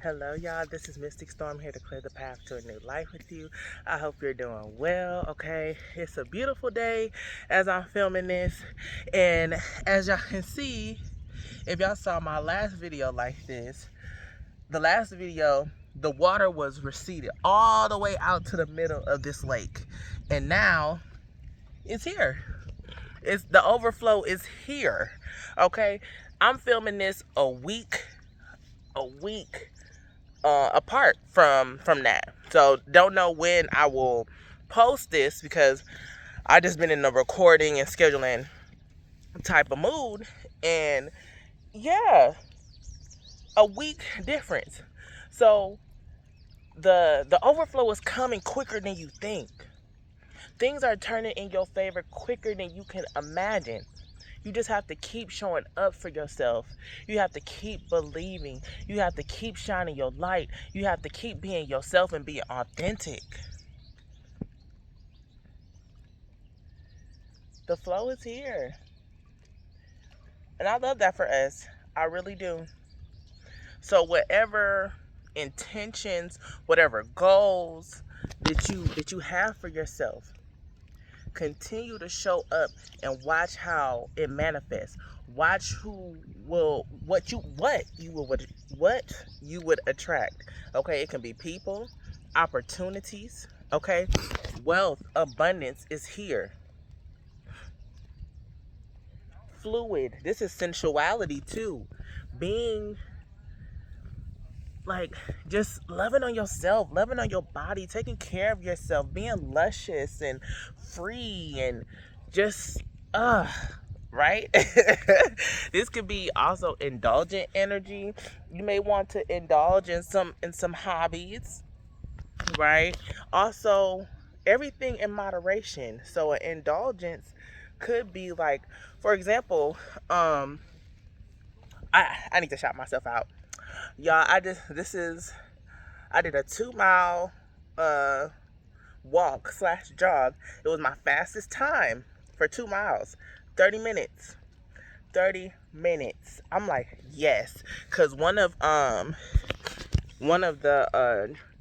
Hello y'all, this is Mystic Storm here to clear the path to a new life with you. I hope you're doing well, okay? It's a beautiful day as I'm filming this, and as y'all can see, if y'all saw my last video like this, the last video, the water was receded all the way out to the middle of this lake, and now it's here. The overflow is here, okay? I'm filming this a week apart from that, so don't know when I will post this because I just been in the recording and scheduling type of mood, and yeah, a week difference. So the overflow is coming quicker than you think. Things are turning in your favor quicker than you can imagine. You just have to keep showing up for yourself. You have to keep believing. You have to keep shining your light. You have to keep being yourself and being authentic. The flow is here. And I love that for us. I really do. So whatever intentions, whatever goals that you have for yourself, continue to show up and watch how it manifests. Watch what you would attract. Okay, it can be people, opportunities, okay? Wealth, abundance is here. Fluid. This is sensuality too. Being like just loving on yourself, loving on your body, taking care of yourself, being luscious and free and just right? This could be also indulgent energy. You may want to indulge in some hobbies, right? Also, everything in moderation. So an indulgence could be like, for example, I need to shout myself out. Y'all, I did a 2-mile walk / jog. It was my fastest time for 2 miles. 30 minutes. 30 minutes. I'm like, yes. Cause one of the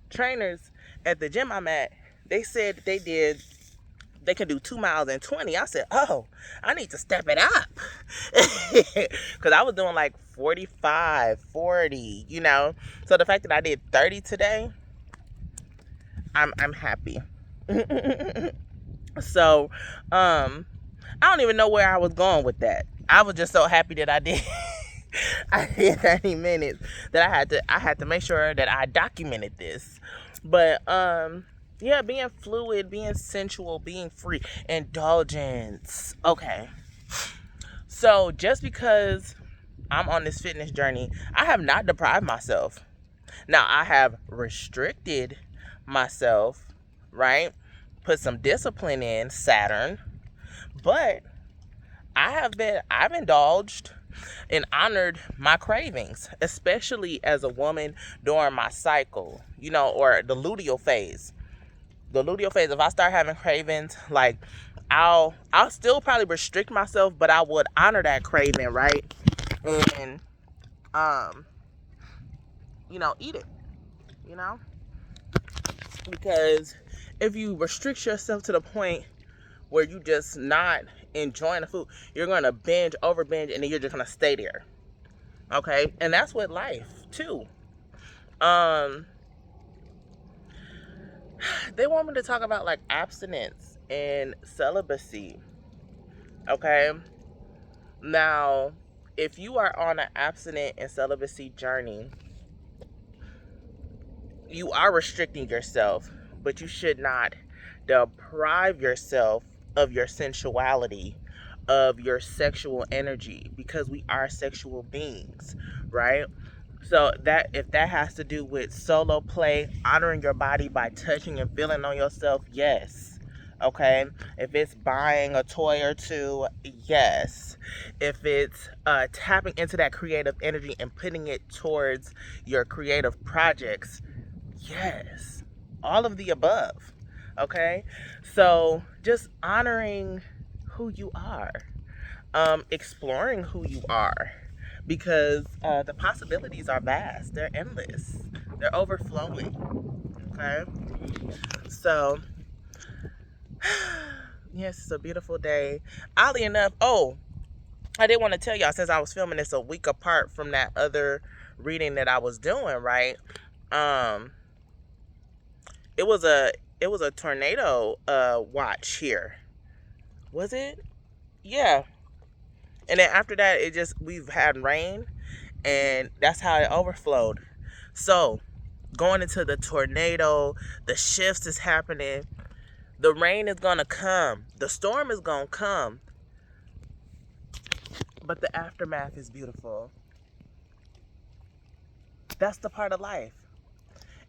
trainers at the gym I'm at, they said they can do 2 miles in 20. I said, oh, I need to step it up. Because I was doing like 45, 40, you know. So the fact that I did 30 today, I'm happy. So, I don't even know where I was going with that. I was just so happy that I did. I did 30 minutes that I had to make sure that I documented this. But, yeah, being fluid, being sensual, being free, indulgence. Okay. So just because I'm on this fitness journey, I have not deprived myself. Now, I have restricted myself, right? Put some discipline in, Saturn. But I've indulged and honored my cravings, especially as a woman during my cycle, you know, or the luteal phase. The luteal phase, if I start having cravings, like I'll still probably restrict myself, but I would honor that craving, right? And eat it, you know? Because if you restrict yourself to the point where you just not enjoying the food, you're gonna over binge, and then you're just gonna stay there. Okay? And that's with life too. They want me to talk about like abstinence and celibacy. Okay? Now, if you are on an abstinent and celibacy journey, you are restricting yourself, but you should not deprive yourself of your sensuality, of your sexual energy, because we are sexual beings, right? So that if that has to do with solo play, honoring your body by touching and feeling on yourself, yes. Okay. If it's buying a toy or two, yes. If it's tapping into that creative energy and putting it towards your creative projects, yes. All of the above. Okay. So just honoring who you are, exploring who you are, because the possibilities are vast, they're endless. They're overflowing. Okay. So, yes, it's a beautiful day. Oddly enough, I did want to tell y'all, since I was filming this a week apart from that other reading that I was doing, right? Um, it was a tornado watch here. Was it? Yeah. And then after that, we've had rain, and that's how it overflowed. So, going into the tornado, the shifts is happening. The rain is gonna come. The storm is gonna come. But the aftermath is beautiful. That's the part of life.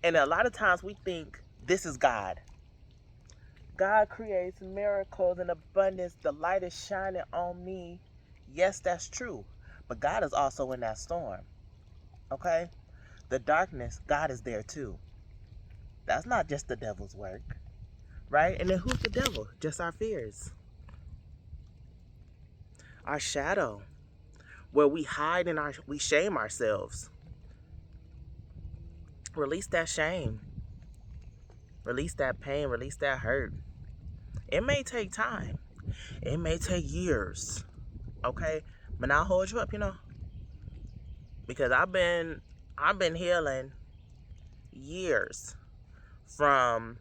And a lot of times we think this is God. God creates miracles in abundance. The light is shining on me. Yes, that's true. But God is also in that storm. Okay? The darkness, God is there too. That's not just the devil's work. Right? And then who's the devil? Just our fears. Our shadow. Where we hide and we shame ourselves. Release that shame. Release that pain. Release that hurt. It may take time. It may take years. Okay? But I'll hold you up, because I've been healing years from,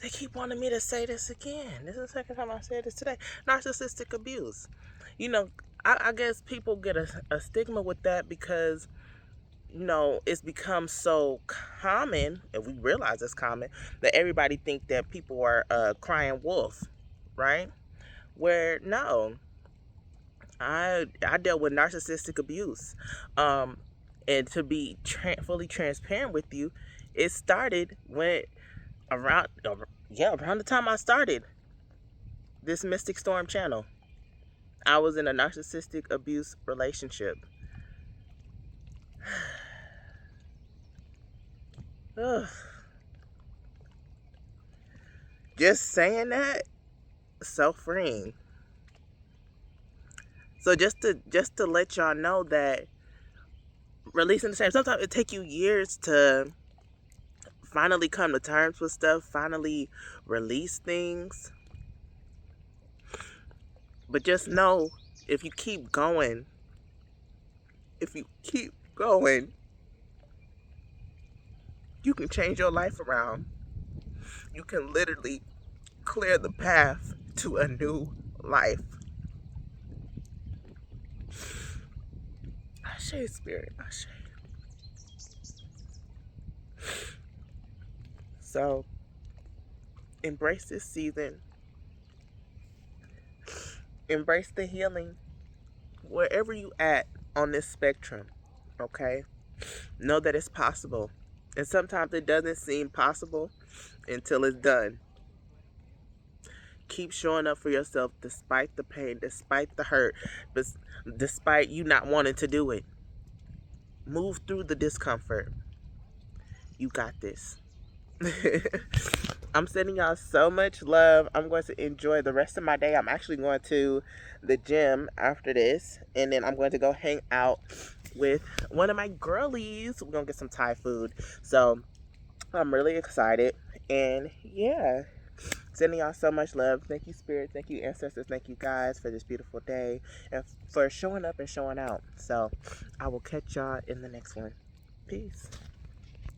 they keep wanting me to say this again. This is the second time I said this today. Narcissistic abuse. I guess people get a stigma with that because, it's become so common, and we realize it's common, that everybody think that people are crying wolf, right? Where, no. I dealt with narcissistic abuse. And to be fully transparent with you, it started when around around the time I started this Mystic Storm channel. I was in a narcissistic abuse relationship. Ugh. Just saying that, so freeing. So just to let y'all know that releasing the shame, sometimes it take you years to finally come to terms with stuff, finally release things. But just know, if you keep going, you can change your life around. You can literally clear the path to a new life. Ashe, spirit, Ashe. So, embrace this season. Embrace the healing wherever you at on this spectrum, okay? Know that it's possible. And sometimes it doesn't seem possible until it's done. Keep showing up for yourself despite the pain, despite the hurt, despite you not wanting to do it. Move through the discomfort. You got this. I'm sending y'all so much love. I'm going to enjoy the rest of my day. I'm actually going to the gym after this, and then I'm going to go hang out with one of my girlies. We're going to get some Thai food. So I'm really excited. And yeah, sending y'all so much love. Thank you, Spirit. Thank you, Ancestors. Thank you, guys, for this beautiful day and for showing up and showing out. So I will catch y'all in the next one. Peace.